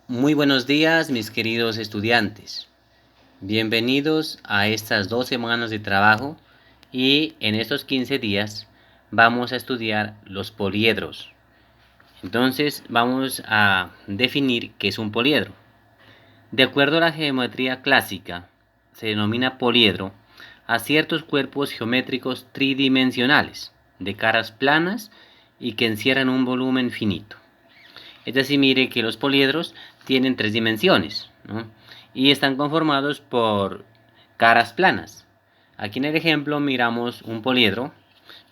Muy buenos días, mis queridos estudiantes. Bienvenidos a estas 2 semanas de trabajo y en estos 15 días vamos a estudiar los poliedros. Entonces vamos a definir qué es un poliedro. De acuerdo a la geometría clásica, se denomina poliedro a ciertos cuerpos geométricos tridimensionales, de caras planas y que encierran un volumen finito. Es decir, mire que los poliedros tienen 3 dimensiones, ¿no? Y están conformados por caras planas. Aquí en el ejemplo miramos un poliedro.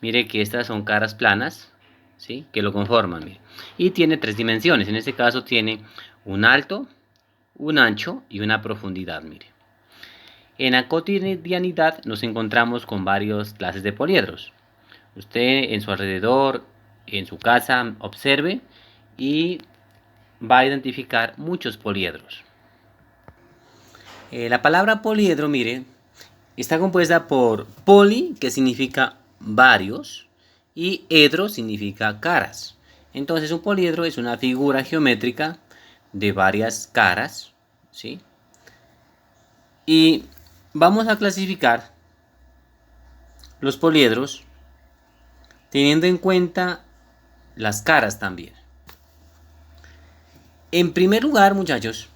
Mire que estas son caras planas, ¿sí? Que lo conforman, mire. Y tiene 3 dimensiones. En este caso tiene un alto, un ancho y una profundidad, mire. En la cotidianidad nos encontramos con varias clases de poliedros. Usted en su alrededor, en su casa, observe y va a identificar muchos poliedros. La palabra poliedro, mire, está compuesta por poli, que significa varios, y edro significa caras. Entonces un poliedro es una figura geométrica de varias caras, ¿sí? Y vamos a clasificar los poliedros teniendo en cuenta las caras también. En primer lugar, muchachos,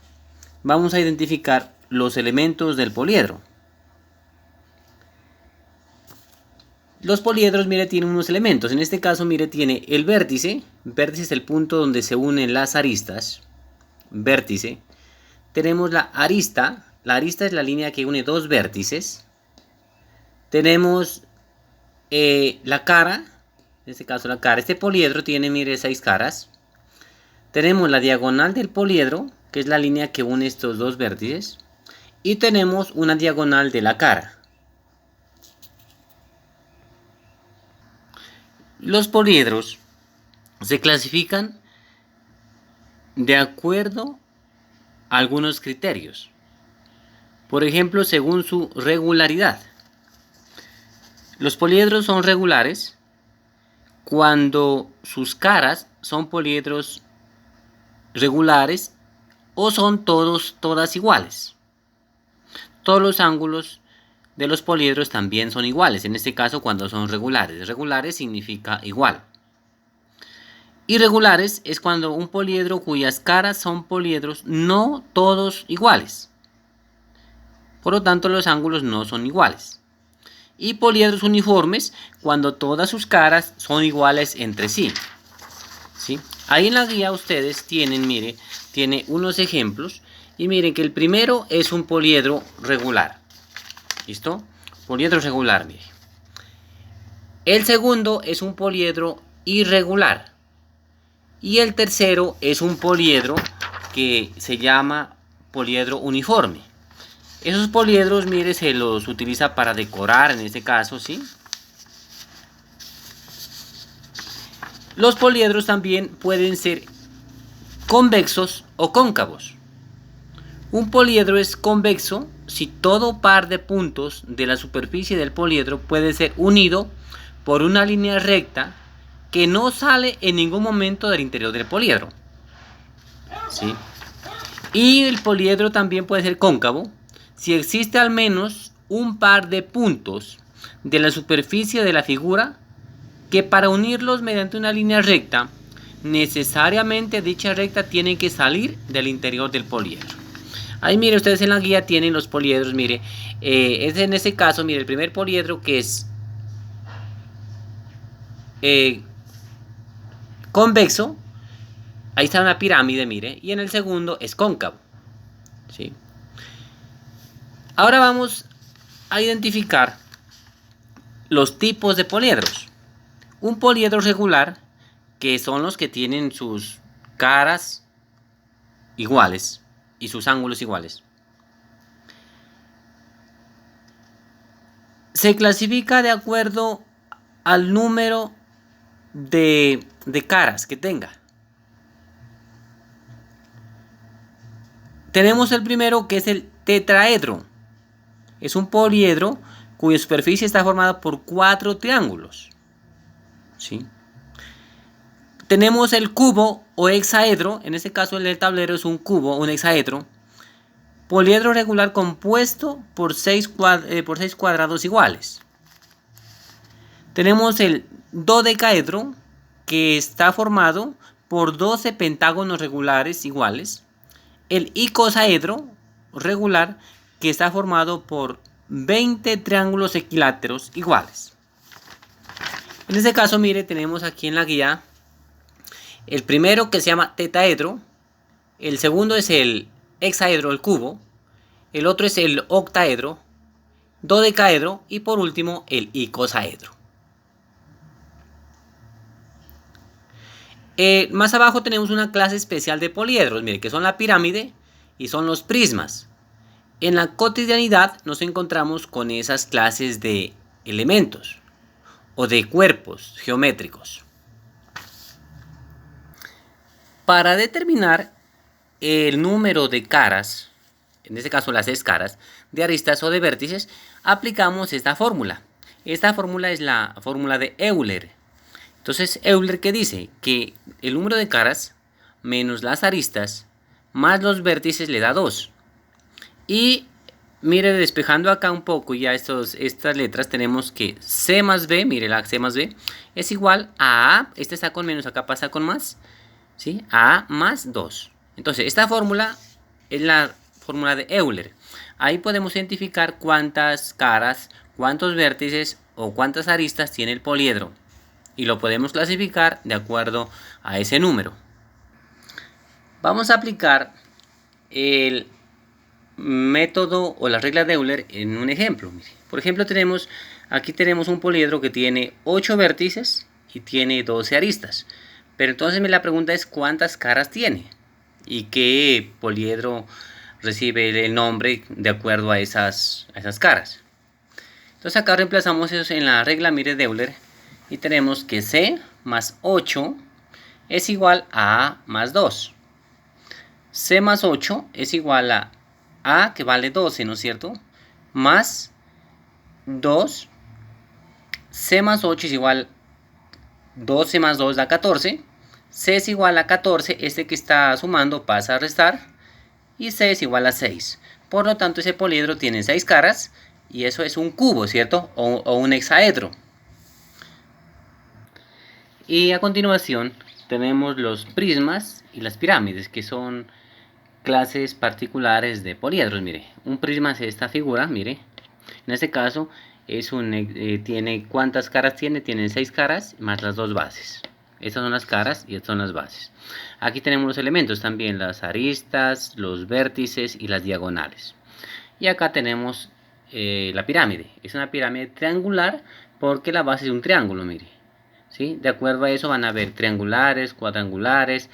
vamos a identificar los elementos del poliedro. Los poliedros, mire, tienen unos elementos. En este caso, mire, tiene el vértice. Vértice es el punto donde se unen las aristas. Vértice. Tenemos la arista. La arista es la línea que une dos vértices. Tenemos la cara. En este caso, la cara. Este poliedro tiene, mire, 6 caras. Tenemos la diagonal del poliedro, que es la línea que une estos dos vértices. Y tenemos una diagonal de la cara. Los poliedros se clasifican de acuerdo a algunos criterios. Por ejemplo, según su regularidad. Los poliedros son regulares cuando sus caras son poliedros regulares o son todas iguales. Todos los ángulos de los poliedros también son iguales, en este caso cuando son regulares. Regulares significa igual. Irregulares es cuando un poliedro cuyas caras son poliedros no todos iguales. Por lo tanto, los ángulos no son iguales. Y poliedros uniformes cuando todas sus caras son iguales entre sí. ¿Sí? Ahí en la guía ustedes tienen, mire, tiene unos ejemplos. Y miren que el primero es un poliedro regular. ¿Listo? Poliedro regular, mire. El segundo es un poliedro irregular. Y el tercero es un poliedro que se llama poliedro uniforme. Esos poliedros, mire, se los utiliza para decorar en este caso, ¿sí? Los poliedros también pueden ser convexos o cóncavos. Un poliedro es convexo si todo par de puntos de la superficie del poliedro puede ser unido por una línea recta que no sale en ningún momento del interior del poliedro. ¿Sí? Y el poliedro también puede ser cóncavo si existe al menos un par de puntos de la superficie de la figura que para unirlos mediante una línea recta, necesariamente dicha recta tiene que salir del interior del poliedro. Ahí mire, ustedes en la guía tienen los poliedros, mire, es en este caso, mire, el primer poliedro que es convexo, ahí está una pirámide, mire, y en el segundo es cóncavo, ¿sí? Ahora vamos a identificar los tipos de poliedros. Un poliedro regular, que son los que tienen sus caras iguales y sus ángulos iguales, se clasifica de acuerdo al número de caras que tenga. Tenemos el primero, que es el tetraedro. Es un poliedro cuya superficie está formada por 4 triángulos. ¿Sí? tenemos el cubo o hexaedro, en este caso el del tablero es un cubo, un hexaedro, poliedro regular compuesto por 6 cuadrados iguales. Tenemos el dodecaedro, que está formado por 12 pentágonos regulares iguales. El icosaedro regular, que está formado por 20 triángulos equiláteros iguales. En este caso, mire, tenemos aquí en la guía el primero, que se llama tetaedro. El segundo es el hexaedro, el cubo. El otro es el octaedro, dodecaedro y por último el icosaedro. Más abajo tenemos una clase especial de poliedros, mire, que son la pirámide y son los prismas. En la cotidianidad nos encontramos con esas clases de elementos o de cuerpos geométricos. Para determinar el número de caras, en este caso las 6 caras, de aristas o de vértices, aplicamos esta fórmula. Esta fórmula es la fórmula de Euler. Entonces, Euler, ¿qué dice? Que el número de caras menos las aristas más los vértices le da 2. Y mire, despejando acá un poco ya estas letras, tenemos que C más B, mire, la C más B es igual a A. Este está con menos, acá pasa con más, ¿sí? A más 2. Entonces, esta fórmula es la fórmula de Euler. Ahí podemos identificar cuántas caras, cuántos vértices o cuántas aristas tiene el poliedro. Y lo podemos clasificar de acuerdo a ese número. Vamos a aplicar el método o la regla de Euler en un ejemplo. Por ejemplo, aquí tenemos un poliedro que tiene 8 vértices y tiene 12 aristas. Pero entonces la pregunta es ¿cuántas caras tiene? Y qué poliedro recibe el nombre de acuerdo a esas caras. Entonces acá reemplazamos eso en la regla, mire, de Euler. Y tenemos que C más 8 es igual a A más 2. C más 8 es igual a A, que vale 12, ¿no es cierto? Más 2. C más 8 es igual a 12 más 2 da 14. C es igual a 14, este que está sumando pasa a restar. Y C es igual a 6. Por lo tanto, ese poliedro tiene 6 caras y eso es un cubo, ¿cierto? O un hexaedro. Y a continuación tenemos los prismas y las pirámides, que son clases particulares de poliedros. Mire, un prisma es esta figura, mire. En este caso tiene, ¿cuántas caras tiene? Tiene 6 caras más las 2 bases. Estas son las caras y estas son las bases. Aquí tenemos los elementos también, las aristas, los vértices y las diagonales. Y acá tenemos la pirámide. Es una pirámide triangular porque la base es un triángulo, mire. ¿Sí? De acuerdo a eso van a haber triangulares, cuadrangulares,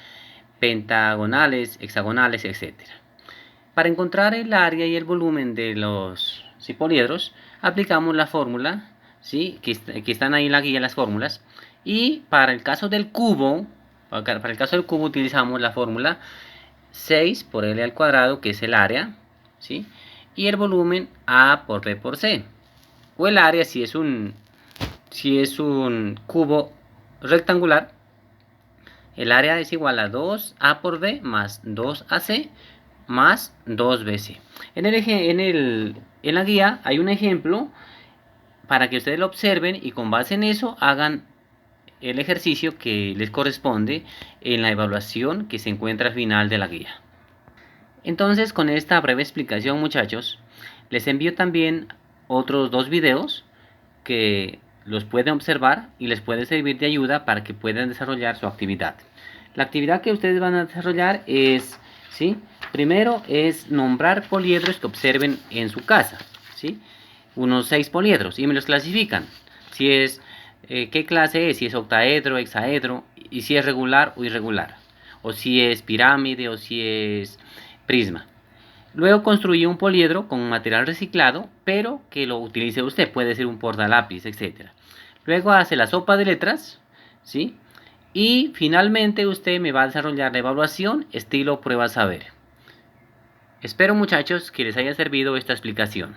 pentagonales, hexagonales, etc. Para encontrar el área y el volumen de los poliedros, aplicamos la fórmula, ¿sí? que están ahí en la guía, las fórmulas. Y para el caso del cubo, utilizamos la fórmula 6 por L al cuadrado, que es el área, ¿sí? Y el volumen A por B por C. O el área si es un cubo rectangular, el área es igual a 2A por B más 2AC más 2BC. En la guía hay un ejemplo para que ustedes lo observen y con base en eso hagan el ejercicio que les corresponde en la evaluación que se encuentra al final de la guía. Entonces, con esta breve explicación, muchachos, les envío también otros 2 videos que los pueden observar y les puede servir de ayuda para que puedan desarrollar su actividad. La actividad que ustedes van a desarrollar es, ¿sí? Primero es nombrar poliedros que observen en su casa, ¿sí? Unos 6 poliedros y me los clasifican. Si es, ¿qué clase es? Si es octaedro, hexaedro, y si es regular o irregular. O si es pirámide o si es prisma. Luego construye un poliedro con material reciclado, pero que lo utilice usted, puede ser un portalápiz, etc. Luego hace la sopa de letras, ¿sí? Y finalmente usted me va a desarrollar la evaluación estilo prueba saber. Espero, muchachos, que les haya servido esta explicación.